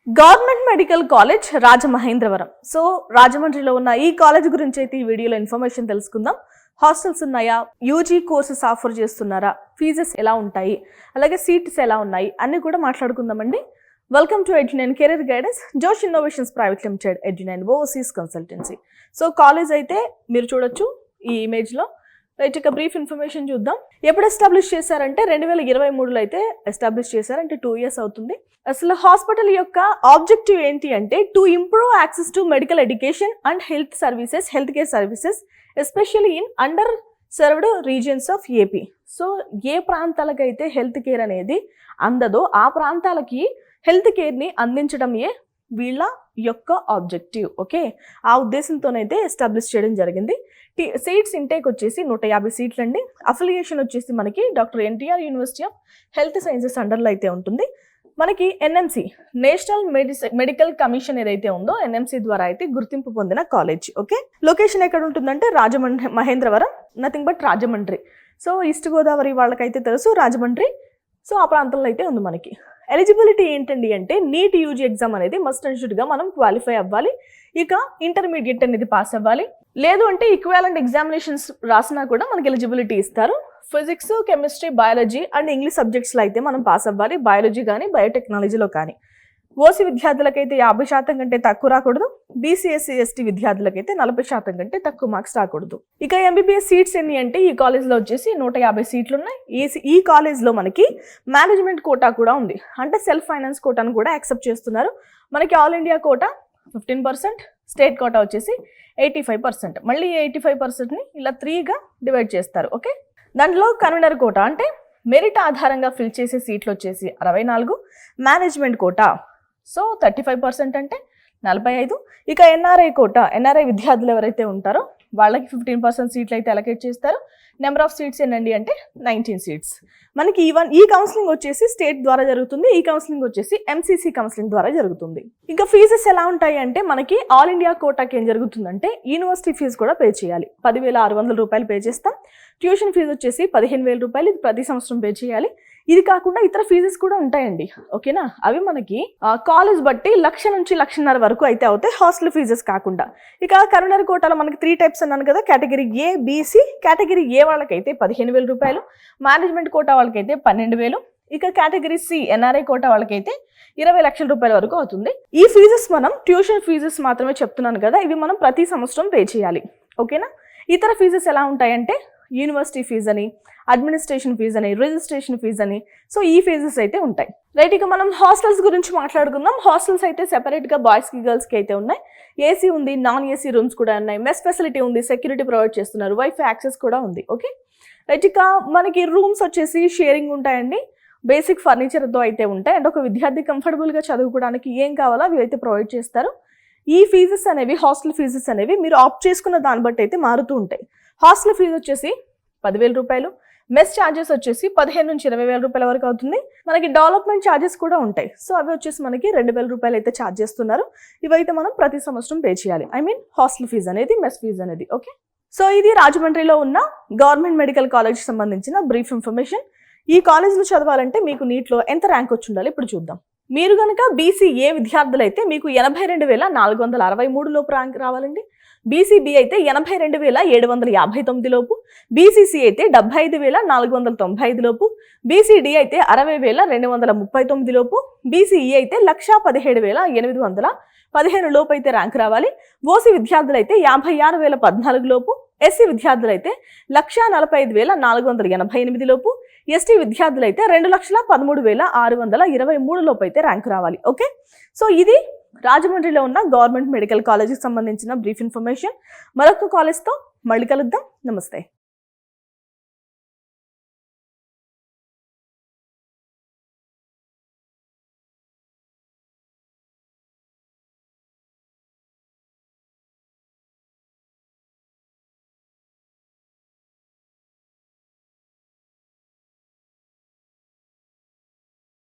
Government medical college Rajamahendravaram. So రాజమండ్రిలో ఉన్న ఈ కాలేజ్ గురించి అయితే ఈ వీడియోలో ఇన్ఫర్మేషన్ తెలుసుకుందాం. హాస్టల్స్ ఉన్నాయా, యూజీ కోర్సెస్ ఆఫర్ చేస్తున్నారా, ఫీజెస్ ఎలా ఉంటాయి, అలాగే సీట్స్ ఎలా ఉన్నాయి అన్ని కూడా మాట్లాడుకుందామండి. Welcome to Edunine career guidance, Josh innovations private limited, Edunine overseas consultancy. So college అయితే మీరు చూడొచ్చు ఈ ఇమేజ్లో. రైట్, ఇక బ్రీఫ్ ఇన్ఫర్మేషన్ చూద్దాం. ఎప్పుడు ఎస్టాబ్లిష్ చేశారంటే 2023లో అయితే ఎస్టాబ్లిష్ చేశారు, అంటే 2 years అవుతుంది. అసలు హాస్పిటల్ యొక్క ఆబ్జెక్టివ్ ఏంటి అంటే to improve access to medical education and health care services especially in under served regions of AP. So ఏ ప్రాంతాలకైతే హెల్త్ కేర్ అనేది అందదో ఆ ప్రాంతాలకి హెల్త్ కేర్ని అందించడమే వీళ్ళ యొక్క ఆబ్జెక్టివ్. ఓకే, ఆ ఉద్దేశంతోనైతే ఎస్టాబ్లిష్ చేయడం జరిగింది. సీట్స్ ఇంటేక్ వచ్చేసి 150 సీట్లు అండి. అఫిలియేషన్ వచ్చేసి మనకి doctor NTR university of health sciences అండర్లో అయితే ఉంటుంది. మనకి ఎన్ఎంసి, నేషనల్ మెడికల్ కమిషన్ ఏదైతే ఉందో ఎన్ఎంసి ద్వారా అయితే గుర్తింపు పొందిన కాలేజ్. ఓకే, లొకేషన్ ఎక్కడ ఉంటుందంటే Mahendravaram, nothing but Rajahmundry. So east Godavari వాళ్ళకైతే తెలుసు రాజమండ్రి. సో ఆ ప్రాంతంలో అయితే ఉంది మనకి. ఎలిజిబిలిటీ ఏంటండి అంటే నీట్ యూజీ ఎగ్జామ్ అనేది మస్ట్ అండ్ షుడ్గా మనం క్వాలిఫై అవ్వాలి. ఇక ఇంటర్మీడియట్ అనేది పాస్ అవ్వాలి. లేదు అంటే ఈక్వాలెంట్ ఎగ్జామినేషన్స్ రాసినా కూడా మనకి ఎలిజిబిలిటీ ఇస్తారు. Physics, chemistry, biology and English సబ్జెక్ట్స్లో అయితే మనం పాస్ అవ్వాలి. బయాలజీ కానీ బయోటెక్నాలజీలో కానీ. ఓసీ విద్యార్థులకైతే 50% కంటే తక్కువ రాకూడదు. బీసీ, ఎస్సీ, ఎస్టీ విద్యార్థులకైతే 40% కంటే తక్కువ మార్క్స్ రాకూడదు. ఇక ఎంబీబీఎస్ సీట్స్ ఎన్ని అంటే ఈ కాలేజ్లో వచ్చేసి 150 సీట్లు ఉన్నాయి. ఈ కాలేజ్లో మనకి మేనేజ్మెంట్ కోటా కూడా ఉంది, అంటే సెల్ఫ్ ఫైనాన్స్ కోటాను కూడా యాక్సెప్ట్ చేస్తున్నారు. మనకి all India quota 15%, state quota వచ్చేసి 85%. మళ్ళీ 85%ని ఇలా 3గా డివైడ్ చేస్తారు. ఓకే, దాంట్లో కన్వీనర్ కోటా అంటే మెరిట్ ఆధారంగా ఫిల్ చేసే సీట్లు వచ్చేసి 64, మేనేజ్మెంట్ కోటా సో 35% అంటే 45. ఇక ఎన్ఆర్ఐ కోటా, ఎన్ఆర్ఐ విద్యార్థులు ఎవరైతే ఉంటారో వాళ్ళకి 15% సీట్లు అయితే అలొకేట్ చేస్తారు. నెంబర్ ఆఫ్ సీట్స్ ఏంటండి అంటే 19 సీట్స్. మనకి ఈ కౌన్సిలింగ్ వచ్చేసి స్టేట్ ద్వారా జరుగుతుంది. ఈ కౌన్సిలింగ్ వచ్చేసి ఎంసీసీ కౌన్సిలింగ్ ద్వారా జరుగుతుంది. ఇంకా ఫీజెస్ ఎలా ఉంటాయి అంటే మనకి ఆల్ ఇండియా కోటాకి ఏం జరుగుతుందంటే యూనివర్సిటీ ఫీజు కూడా పే చేయాలి. 10,600 రూపాయలు పే చేస్తాం. ట్యూషన్ ఫీజు వచ్చేసి 15,000 రూపాయలు, ఇది ప్రతి సంవత్సరం పే చేయాలి. ఇది కాకుండా ఇతర ఫీజెస్ కూడా ఉంటాయండి. ఓకేనా, అవి మనకి కాలేజ్ బట్టి 1,00,000 నుంచి 1,50,000 వరకు అయితే అవుతాయి, హాస్టల్ ఫీజెస్ కాకుండా. ఇక కన్వీనర్ కోటాలో మనకి 3 types అన్నాను కదా. Category A, BC. Category A వాళ్ళకైతే 15,000 రూపాయలు, మేనేజ్మెంట్ కోటా వాళ్ళకైతే 12,000. ఇక కేటగిరీ సి, ఎన్ఆర్ఐ కోటా వాళ్ళకైతే 20 లక్షల రూపాయల వరకు అవుతుంది. ఈ ఫీజెస్ మనం ట్యూషన్ ఫీజెస్ మాత్రమే చెప్తున్నాను కదా, ఇవి మనం ప్రతి సంవత్సరం పే చేయాలి. ఓకేనా, ఇతర ఫీజెస్ ఎలా ఉంటాయంటే యూనివర్సిటీ ఫీజు అని, అడ్మినిస్ట్రేషన్ ఫీజు అని, రిజిస్ట్రేషన్ ఫీజు అని. సో ఈ ఫీజెస్ అయితే ఉంటాయి. రైట్, ఇక మనం హాస్టల్స్ గురించి మాట్లాడుకుందాం. హాస్టల్స్ అయితే సెపరేట్గా బాయ్స్కి గర్ల్స్కి అయితే ఉన్నాయి. ఏసీ ఉంది, నాన్ ఏసీ రూమ్స్ కూడా ఉన్నాయి, మెస్ ఫెసిలిటీ ఉంది, సెక్యూరిటీ ప్రొవైడ్ చేస్తున్నారు, వైఫై యాక్సెస్ కూడా ఉంది. ఓకే, రైట్, ఇక మనకి రూమ్స్ వచ్చేసి షేరింగ్ ఉంటాయండి. బేసిక్ ఫర్నిచర్తో అయితే ఉంటాయి. అండ్ ఒక విద్యార్థి కంఫర్టబుల్గా చదువుకోవడానికి ఏం కావాలో అవి అయితే ప్రొవైడ్ చేస్తారు. ఈ ఫీజెస్ అనేవి, హాస్టల్ ఫీజెస్ అనేవి మీరు ఆప్ట్ చేసుకున్న దాన్ని బట్టి అయితే మారుతూ ఉంటాయి. హాస్టల్ ఫీజు వచ్చేసి 10,000 రూపాయలు, మెస్ ఛార్జెస్ వచ్చేసి 15,000 నుంచి 20,000 రూపాయల వరకు అవుతుంది. మనకి డెవలప్మెంట్ ఛార్జెస్ కూడా ఉంటాయి. సో అవి వచ్చేసి మనకి 2,000 రూపాయలు అయితే ఛార్జ్ చేస్తున్నారు. ఇవైతే మనం ప్రతి సంవత్సరం పే చేయాలి. హాస్టల్ ఫీజు అనేది, మెస్ ఫీజు అనేది. ఓకే, సో ఇది రాజమండ్రిలో ఉన్న గవర్నమెంట్ మెడికల్ కాలేజ్కి సంబంధించిన బ్రీఫ్ ఇన్ఫర్మేషన్. ఈ కాలేజ్లో చదవాలంటే మీకు నీట్లో ఎంత ర్యాంక్ వచ్చి ఉండాలి ఇప్పుడు చూద్దాం. మీరు కనుక బీసీఏ విద్యార్థులు అయితే మీకు 82,463 లోపు ర్యాంక్ రావాలండి. బీసీబీ అయితే 82,759 లోపు, బీసీసీ అయితే 75,495 లోపు, బీసీడీ అయితే 60,239 లోపు, బీసీఈ అయితే 1,17,815 లోపు అయితే ర్యాంక్ రావాలి. ఓసీ విద్యార్థులు అయితే 56,014 లోపు, ఎస్సీ విద్యార్థులు అయితే 1,45,488 లోపు, ఎస్టీ విద్యార్థులు అయితే 2,13,623 లోపు అయితే ర్యాంక్ రావాలి. ఓకే, సో ఇది రాజమండ్రిలో ఉన్న గవర్నమెంట్ మెడికల్ కాలేజ్కి సంబంధించిన బ్రీఫ్ ఇన్ఫర్మేషన్. మరొక కాలేజ్తో మళ్ళీ కలుద్దాం. నమస్తే.